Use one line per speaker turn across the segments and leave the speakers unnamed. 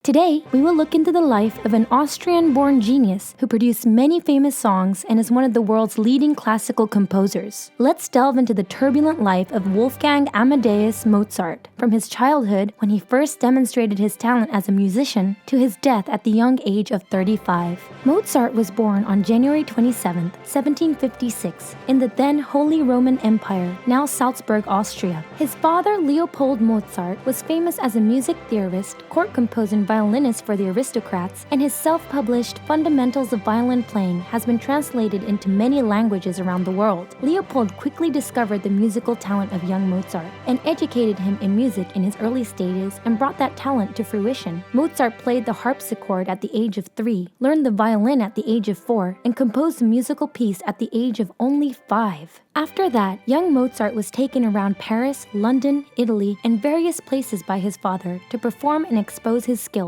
Today, we will look into the life of an Austrian-born genius who produced many famous songs and is one of the world's leading classical composers. Let's delve into the turbulent life of Wolfgang Amadeus Mozart, from his childhood, when he first demonstrated his talent as a musician, to his death at the young age of 35. Mozart was born on January 27, 1756, in the then Holy Roman Empire, now Salzburg, Austria. His father, Leopold Mozart, was famous as a music theorist, court composer, and violinist for the aristocrats, and his self-published Fundamentals of Violin Playing has been translated into many languages around the world. Leopold quickly discovered the musical talent of young Mozart and educated him in music in his early stages and brought that talent to fruition. Mozart played the harpsichord at the age of 3, learned the violin at the age of 4, and composed a musical piece at the age of only 5. After that, young Mozart was taken around Paris, London, Italy, and various places by his father to perform and expose his skills.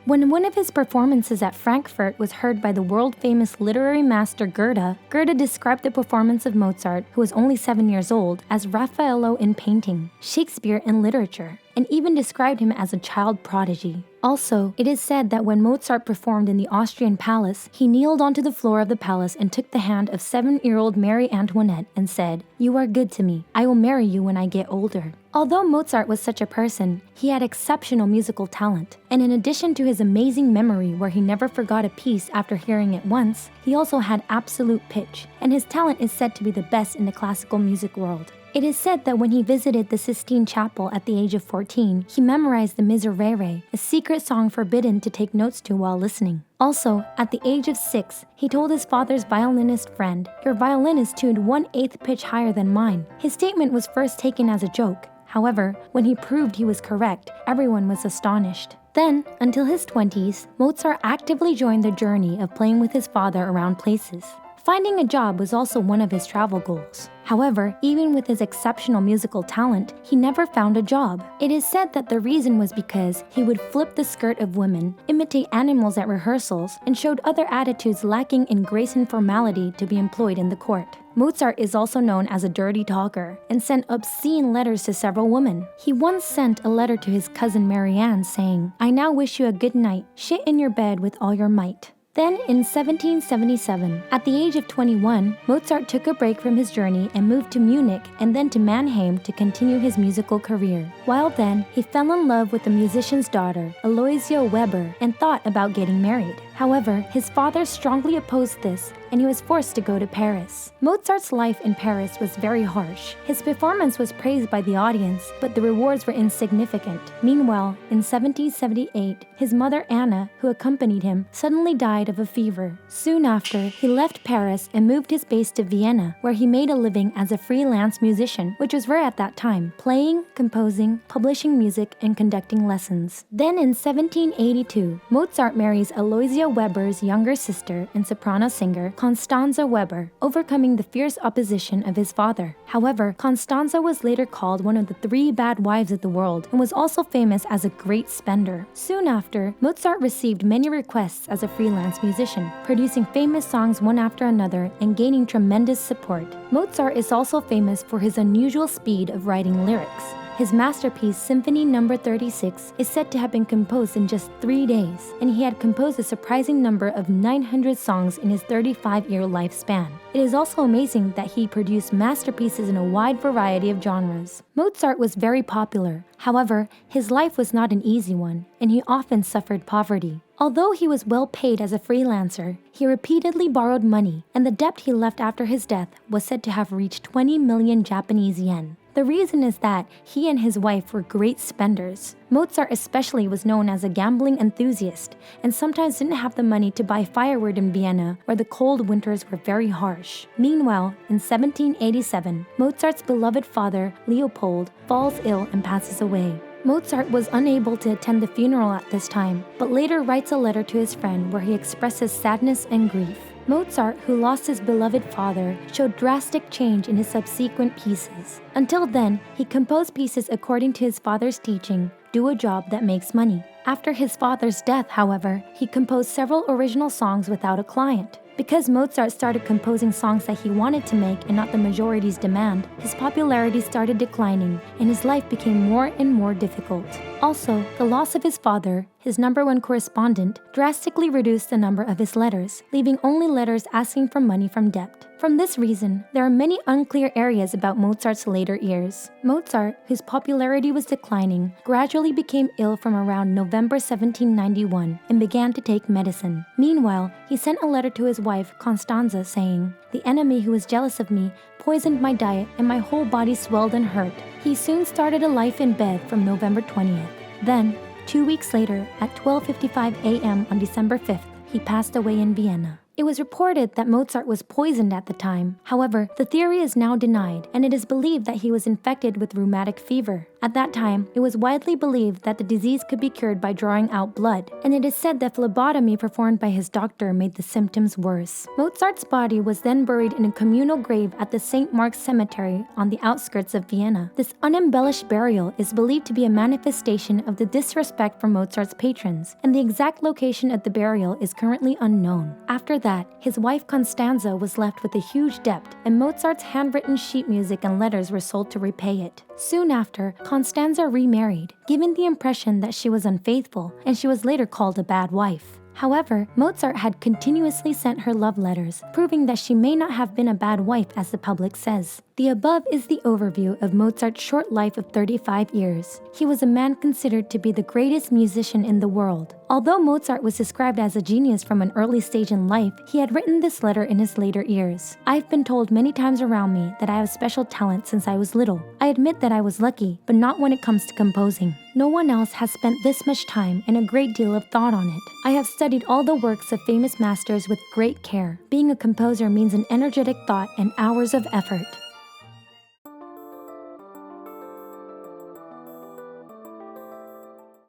When one of his performances at Frankfurt was heard by the world-famous literary master Goethe, Goethe described the performance of Mozart, who was only 7 years old, as Raffaello in painting, Shakespeare in literature, and even described him as a child prodigy. Also, it is said that when Mozart performed in the Austrian palace, he kneeled onto the floor of the palace and took the hand of 7-year-old Marie Antoinette and said, "You are good to me. I will marry you when I get older." Although Mozart was such a person, he had exceptional musical talent, and in addition to his amazing memory where he never forgot a piece after hearing it once, he also had absolute pitch, and his talent is said to be the best in the classical music world. It is said that when he visited the Sistine Chapel at the age of 14, he memorized the Miserere, a secret song forbidden to take notes to while listening. Also, at the age of 6, he told his father's violinist friend, "Your violin is tuned 1/8 pitch higher than mine." His statement was first taken as a joke. However, when he proved he was correct, everyone was astonished. Then, until his 20s, Mozart actively joined the journey of playing with his father around places. Finding a job was also one of his travel goals. However, even with his exceptional musical talent, he never found a job. It is said that the reason was because he would flip the skirt of women, imitate animals at rehearsals, and showed other attitudes lacking in grace and formality to be employed in the court. Mozart is also known as a dirty talker and sent obscene letters to several women. He once sent a letter to his cousin Marianne saying, "I now wish you a good night. Shit in your bed with all your might." Then, in 1777, at the age of 21, Mozart took a break from his journey and moved to Munich and then to Mannheim to continue his musical career. While then, he fell in love with the musician's daughter, Aloysia Weber, and thought about getting married. However, his father strongly opposed this, and he was forced to go to Paris. Mozart's life in Paris was very harsh. His performance was praised by the audience, but the rewards were insignificant. Meanwhile, in 1778, his mother Anna, who accompanied him, suddenly died of a fever. Soon after, he left Paris and moved his base to Vienna, where he made a living as a freelance musician, which was rare at that time, playing, composing, publishing music, and conducting lessons. Then in 1782, Mozart marries Aloysia Weber's younger sister and soprano singer, Constanze Weber, overcoming the fierce opposition of his father. However, Constanze was later called one of the 3 bad wives of the world and was also famous as a great spender. Soon after, Mozart received many requests as a freelance musician, producing famous songs one after another and gaining tremendous support. Mozart is also famous for his unusual speed of writing lyrics. His masterpiece, Symphony No. 36, is said to have been composed in just 3 days, and he had composed a surprising number of 900 songs in his 35-year lifespan. It is also amazing that he produced masterpieces in a wide variety of genres. Mozart was very popular. However, his life was not an easy one, and he often suffered poverty. Although he was well paid as a freelancer, he repeatedly borrowed money, and the debt he left after his death was said to have reached 20 million Japanese yen. The reason is that he and his wife were great spenders. Mozart especially was known as a gambling enthusiast and sometimes didn't have the money to buy firewood in Vienna, where the cold winters were very harsh. Meanwhile, in 1787, Mozart's beloved father, Leopold, falls ill and passes away. Mozart was unable to attend the funeral at this time, but later writes a letter to his friend where he expresses sadness and grief. Mozart, who lost his beloved father, showed drastic change in his subsequent pieces. Until then, he composed pieces according to his father's teaching, "Do a job that makes money." After his father's death, however, he composed several original songs without a client. Because Mozart started composing songs that he wanted to make and not the majority's demand, his popularity started declining and his life became more and more difficult. Also, the loss of his father, his #1 correspondent, drastically reduced the number of his letters, leaving only letters asking for money from debt. From this reason, there are many unclear areas about Mozart's later years. Mozart, whose popularity was declining, gradually became ill from around November 1791 and began to take medicine. Meanwhile, he sent a letter to his wife, Constanza, saying, "The enemy who was jealous of me poisoned my diet and my whole body swelled and hurt." He soon started a life in bed from November 20th. Then, 2 weeks later, at 12:55 a.m. on December 5th, he passed away in Vienna. It was reported that Mozart was poisoned at the time. However, the theory is now denied, and it is believed that he was infected with rheumatic fever. At that time, it was widely believed that the disease could be cured by drawing out blood, and it is said that phlebotomy performed by his doctor made the symptoms worse. Mozart's body was then buried in a communal grave at the St. Mark's Cemetery on the outskirts of Vienna. This unembellished burial is believed to be a manifestation of the disrespect for Mozart's patrons, and the exact location of the burial is currently unknown. After that, his wife Constanza was left with a huge debt, and Mozart's handwritten sheet music and letters were sold to repay it. Soon after, Constanza remarried, giving the impression that she was unfaithful, and she was later called a bad wife. However, Mozart had continuously sent her love letters, proving that she may not have been a bad wife as the public says. The above is the overview of Mozart's short life of 35 years. He was a man considered to be the greatest musician in the world. Although Mozart was described as a genius from an early stage in life, he had written this letter in his later years. "I've been told many times around me that I have special talent since I was little. I admit that I was lucky, but not when it comes to composing. No one else has spent this much time and a great deal of thought on it. I have studied all the works of famous masters with great care. Being a composer means an energetic thought and hours of effort."